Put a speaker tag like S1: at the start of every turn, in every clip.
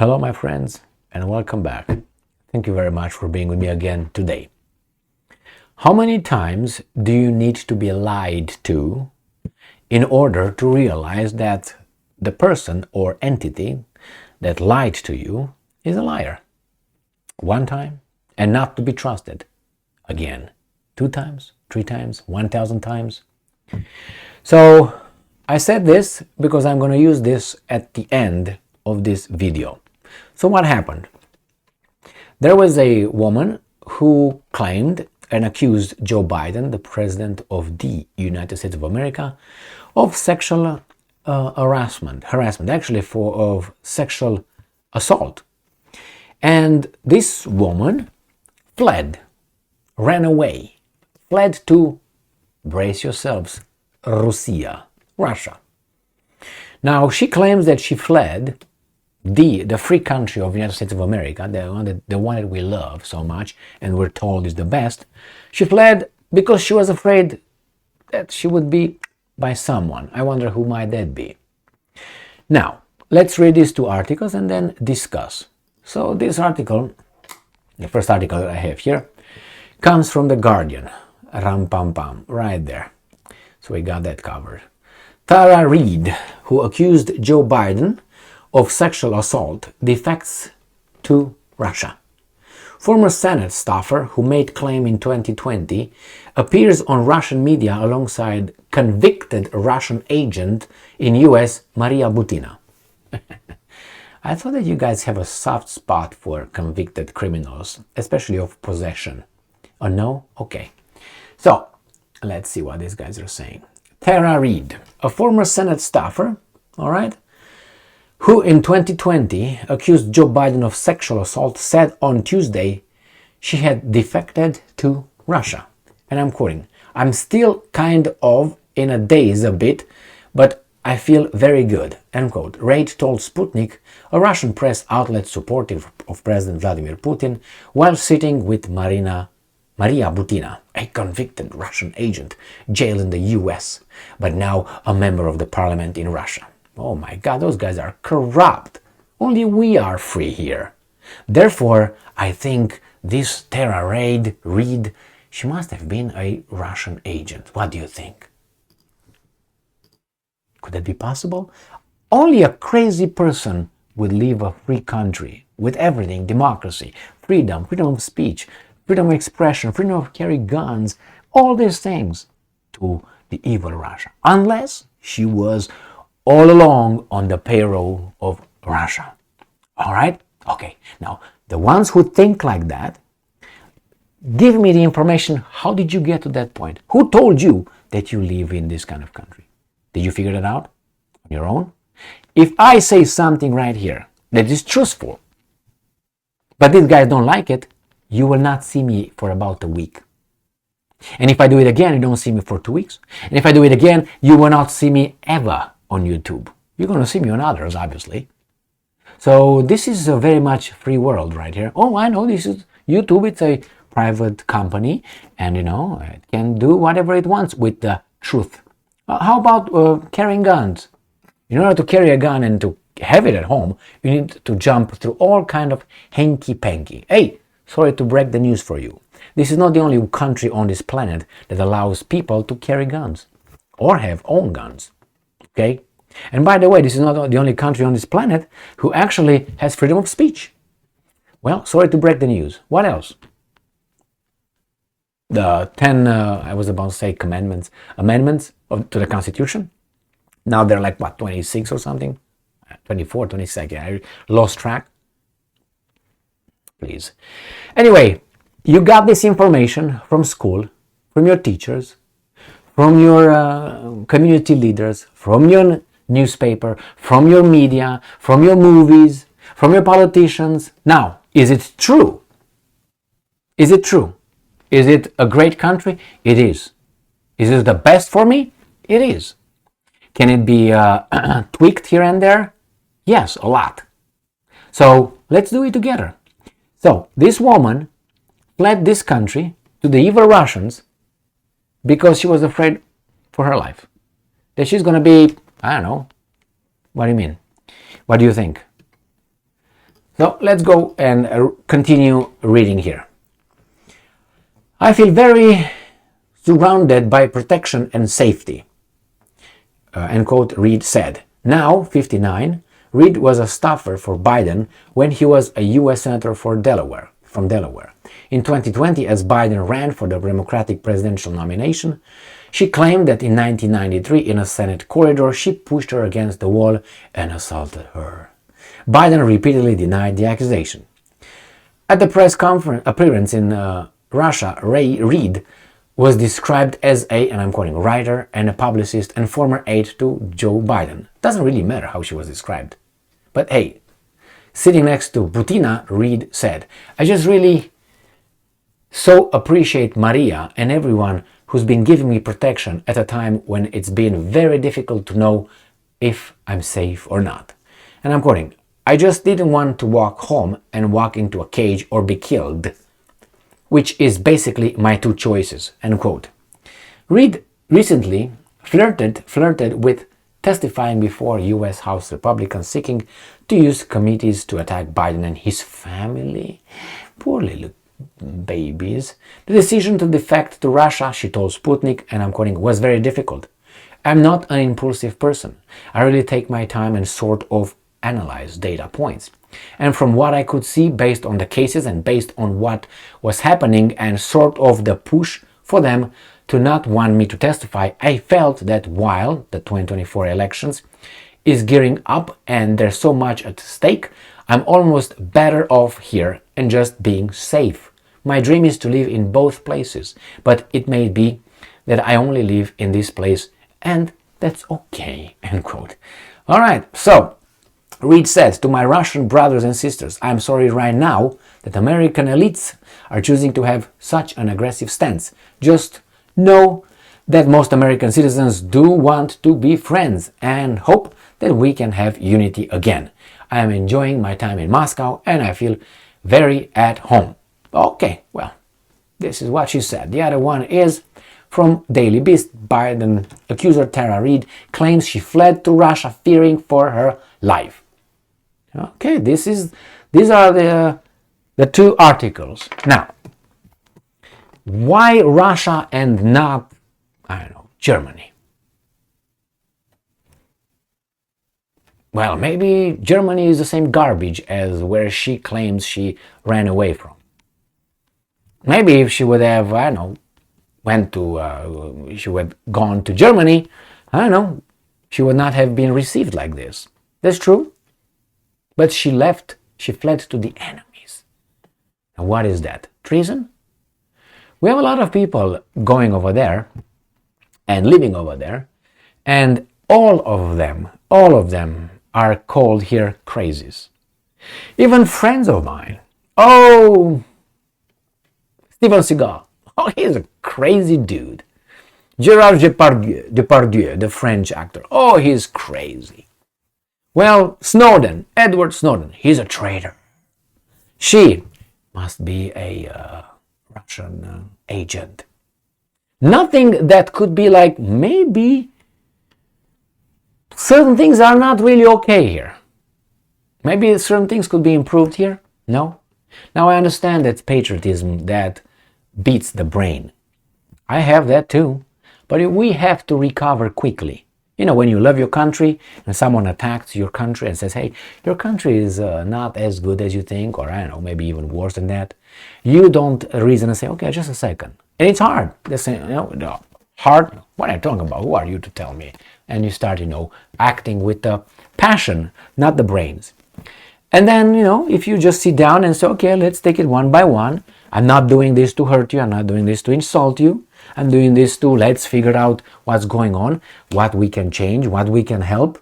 S1: Hello, my friends, and welcome back. Thank you very much for being with me again today. How many times do you need to be lied to in order to realize that the person or entity that lied to you is a liar? One time, and not to be trusted. Again, 2 times, 3 times, 1,000 times. So I said this because I'm going to use this at the end of this video. So what happened? There was a woman who claimed and accused Joe Biden, the president of the United States of America, of sexual harassment, actually of sexual assault. And this woman ran away, fled to, brace yourselves, Russia. Now, she claims that she fled the free country of the United States of America, the one that we love so much and we're told is the best. She fled because she was afraid that she would be by someone. I wonder who might that be. Now, let's read these 2 articles and then discuss. So this article, the first article that I have here, comes from The Guardian. Ram pam pam, right there. So we got that covered. Reade, who accused Joe Biden of sexual assault, defects to Russia. Former Senate staffer who made claim in 2020 appears on Russian media alongside convicted Russian agent in US Maria Butina. I thought that you guys have a soft spot for convicted criminals, especially of possession. Oh no? Okay. So, let's see what these guys are saying. Reade, a former Senate staffer, all right, who in 2020 accused Joe Biden of sexual assault, said on Tuesday she had defected to Russia. And I'm quoting, "I'm still kind of in a daze a bit, but I feel very good," end quote. Reade told Sputnik, a Russian press outlet supportive of President Vladimir Putin, while sitting with Maria Butina, a convicted Russian agent jailed in the US, but now a member of the parliament in Russia. Oh my God, those guys are corrupt. Only we are free here. Therefore, I think this Reade, she must have been a Russian agent. What do you think? Could that be possible? Only a crazy person would leave a free country with everything, democracy, freedom of speech, freedom of expression, freedom of carry guns, all these things, to the evil Russia. Unless she was all along on the payroll of Russia. All right? Okay. Now, the ones who think like that, give me the information. How did you get to that point? Who told you that you live in this kind of country? Did you figure that out on your own? If I say something right here that is truthful, but these guys don't like it, you will not see me for about a week. And if I do it again, you don't see me for 2 weeks. And if I do it again, you will not see me ever on YouTube. You're going to see me on others, obviously. So this is a very much free world right here. Oh, I know this is YouTube. It's a private company, and it can do whatever it wants with the truth. How about carrying guns? In order to carry a gun and to have it at home, you need to jump through all kind of hanky-panky. Hey, sorry to break the news for you. This is not the only country on this planet that allows people to carry guns or have own guns. Okay? And by the way, this is not the only country on this planet who actually has freedom of speech. Well, sorry to break the news. What else? The 10, I was about to say amendments to the Constitution. Now they're like, 26 or something? 24, 26, I lost track. Please. Anyway, you got this information from school, from your teachers, from your community leaders, from your newspaper, from your media, from your movies, from your politicians. Now, is it true? Is it true? Is it a great country? It is. Is it the best for me? It is. Can it be tweaked here and there? Yes, a lot. So let's do it together. So this woman fled this country to the evil Russians because she was afraid for her life. That she's going to be, I don't know. What do you mean? What do you think? So let's go and continue reading here. I feel very surrounded by protection and safety, end quote, Reade said. Now 59, Reade was a staffer for Biden when he was a U.S. Senator from Delaware. In 2020, as Biden ran for the Democratic presidential nomination, she claimed that in 1993, in a Senate corridor, she pushed her against the wall and assaulted her. Biden repeatedly denied the accusation. At the press conference appearance in Russia, Reade was described as a, and I'm quoting, writer and a publicist and former aide to Joe Biden. Doesn't really matter how she was described. But hey, sitting next to Putina, Reade said, I just really so appreciate Maria and everyone who's been giving me protection at a time when it's been very difficult to know if I'm safe or not. And I'm quoting, I just didn't want to walk home and walk into a cage or be killed, which is basically my two choices, end quote. Reade recently flirted with testifying before U.S. House Republicans seeking to use committees to attack Biden and his family. Poor little babies. The decision to defect to Russia, she told Sputnik, and I'm quoting, was very difficult. I'm not an impulsive person. I really take my time and sort of analyze data points. And from what I could see, based on the cases and based on what was happening and sort of the push for them to not want me to testify, I felt that while the 2024 elections is gearing up and there's so much at stake, I'm almost better off here and just being safe. My dream is to live in both places, but it may be that I only live in this place and that's okay, end quote. All right, so Reade says, to my Russian brothers and sisters, I'm sorry right now that American elites are choosing to have such an aggressive stance. Just know that most American citizens do want to be friends and hope that we can have unity again. I am enjoying my time in Moscow and I feel very at home. Okay, well, this is what she said. The other one is from Daily Beast. Biden accuser Tara Reade claims she fled to Russia fearing for her life. Okay, these are the two articles. Now, why Russia and not, I don't know, Germany? Well, maybe Germany is the same garbage as where she claims she ran away from. Maybe if she would have, I don't know, she would have gone to Germany, I don't know, she would not have been received like this. That's true. But she fled to the enemies. And what is that? Treason? We have a lot of people going over there and living over there, and all of them are called here crazies. Even friends of mine. Oh, Steven Seagal. Oh, he's a crazy dude. Gerard Depardieu, the French actor. Oh, he's crazy. Well, Snowden, Edward Snowden, he's a traitor. She must be a Russian agent. Nothing that could be like, maybe certain things are not really okay here. Maybe certain things could be improved here. No? Now I understand that patriotism that beats the brain. I have that too. But we have to recover quickly. You know, when you love your country and someone attacks your country and says, hey, your country is not as good as you think, or I don't know, maybe even worse than that, you don't reason and say, okay, just a second. And it's hard. They say, no, hard? What are you talking about? Who are you to tell me? And you start, acting with the passion, not the brains. And then, if you just sit down and say, okay, let's take it one by one. I'm not doing this to hurt you. I'm not doing this to insult you. I'm doing this to let's figure out what's going on, what we can change, what we can help,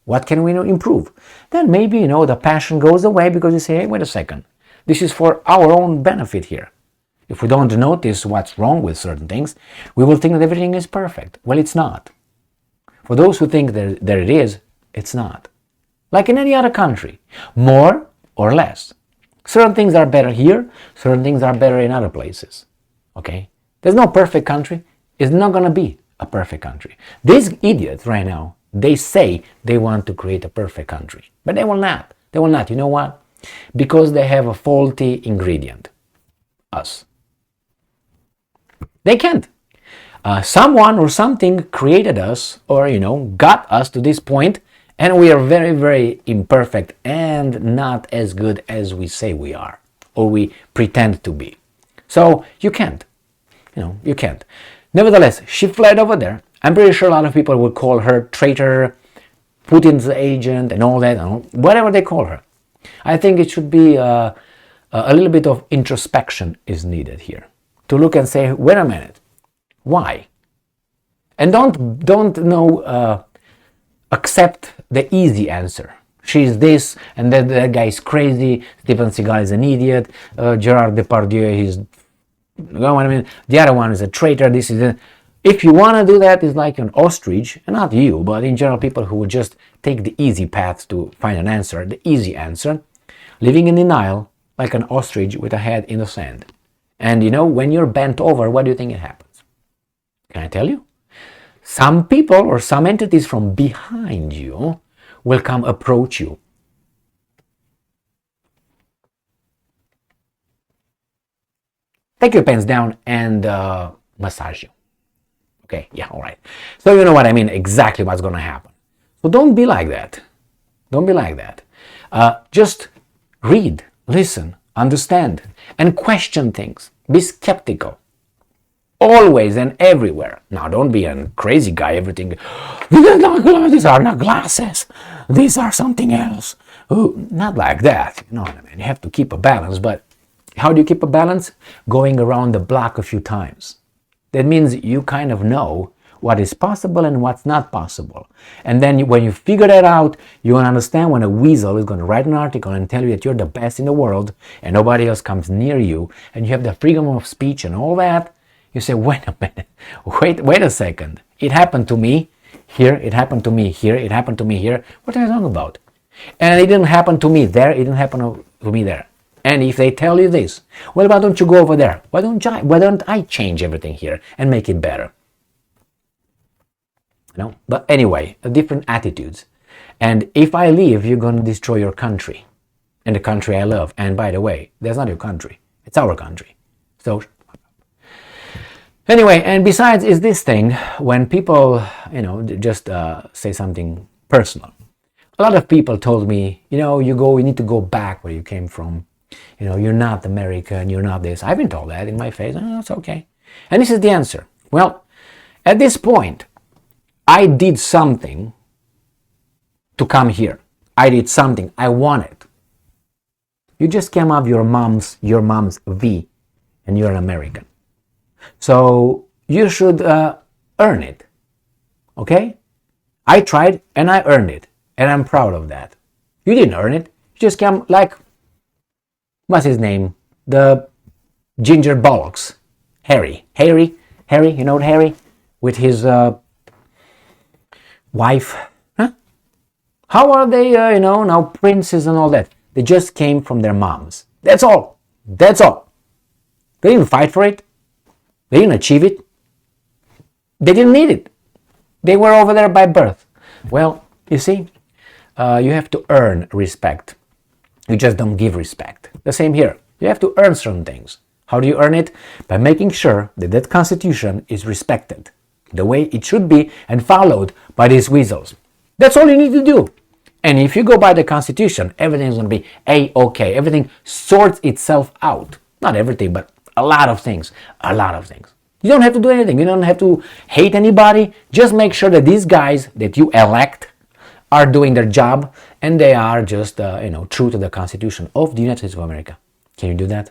S1: what can we improve. Then maybe, the passion goes away because you say, hey, wait a second. This is for our own benefit here. If we don't notice what's wrong with certain things, we will think that everything is perfect. Well, it's not. For those who think that it is, it's not. Like in any other country, more or less. Certain things are better here, certain things are better in other places. Okay? There's no perfect country. It's not going to be a perfect country. These idiots right now, they say they want to create a perfect country. But they will not. They will not. You know what? because they have a faulty ingredient. Us. They can't. Someone or something created us, or got us to this point, and we are very, very imperfect and not as good as we say we are, or we pretend to be. So you can't. You can't. Nevertheless, she fled over there. I'm pretty sure a lot of people would call her traitor, Putin's agent, and all that, whatever they call her. I think it should be a little bit of introspection is needed here, to look and say, wait a minute, why? And don't accept the easy answer. She's this, and that guy is crazy. Steven Seagal is an idiot. Gerard Depardieu, the other one is a traitor. If you want to do that, it's like an ostrich, and not you, but in general, people who would just take the easy path to find an answer, the easy answer, living in denial, like an ostrich with a head in the sand. And when you're bent over, what do you think it happens? Can I tell you? Some people or some entities from behind you will come approach you. Take your pants down and massage you. Okay, yeah, all right. So you know what I mean, exactly what's going to happen. So don't be like that. Don't be like that. Just read, listen, understand, and question things. Be skeptical. Always and everywhere. Now, don't be a crazy guy, everything. These are not glasses. These are something else. Ooh, not like that. You know what I mean? You have to keep a balance, but how do you keep a balance? Going around the block a few times. That means you kind of know what is possible and what's not possible. And then when you figure that out, you will understand when a weasel is going to write an article and tell you that you're the best in the world and nobody else comes near you and you have the freedom of speech and all that. You say, wait a minute, wait a second. It happened to me here, it happened to me here, it happened to me here. What are you talking about? And it didn't happen to me there, it didn't happen to me there. And if they tell you this, well, why don't you go over there? Why don't I change everything here and make it better? But anyway, different attitudes. And if I leave, you're going to destroy your country and the country I love. And by the way, that's not your country, it's our country. So anyway, and besides is this thing when people, just say something personal. A lot of people told me, you need to go back where you came from. You're not American, you're not this. I've been told that in my face. Oh, it's okay. And this is the answer. Well, at this point, I did something to come here. I did something. I wanted. You just came up your mom's V, and you're an American. So you should earn it. Okay? I tried and I earned it. And I'm proud of that. You didn't earn it. You just came like, what's his name? The ginger bollocks. Harry, you know Harry? With his wife. Huh? How are they, now princes and all that? They just came from their moms. That's all. That's all. They didn't fight for it. They didn't achieve it. They didn't need it. They were over there by birth. Well, you see, you have to earn respect. You just don't give respect. The same here. You have to earn certain things. How do you earn it? By making sure that that constitution is respected the way it should be and followed by these weasels. That's all you need to do. And if you go by the constitution, everything's going to be A-okay. Everything sorts itself out. Not everything, but a lot of things. A lot of things. You don't have to do anything. You don't have to hate anybody. Just make sure that these guys that you elect are doing their job and they are just, true to the Constitution of the United States of America. Can you do that?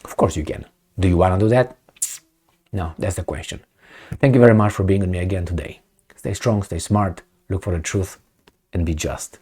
S1: Of course you can. Do you want to do that? No, that's the question. Thank you very much for being with me again today. Stay strong, stay smart, look for the truth, and be just.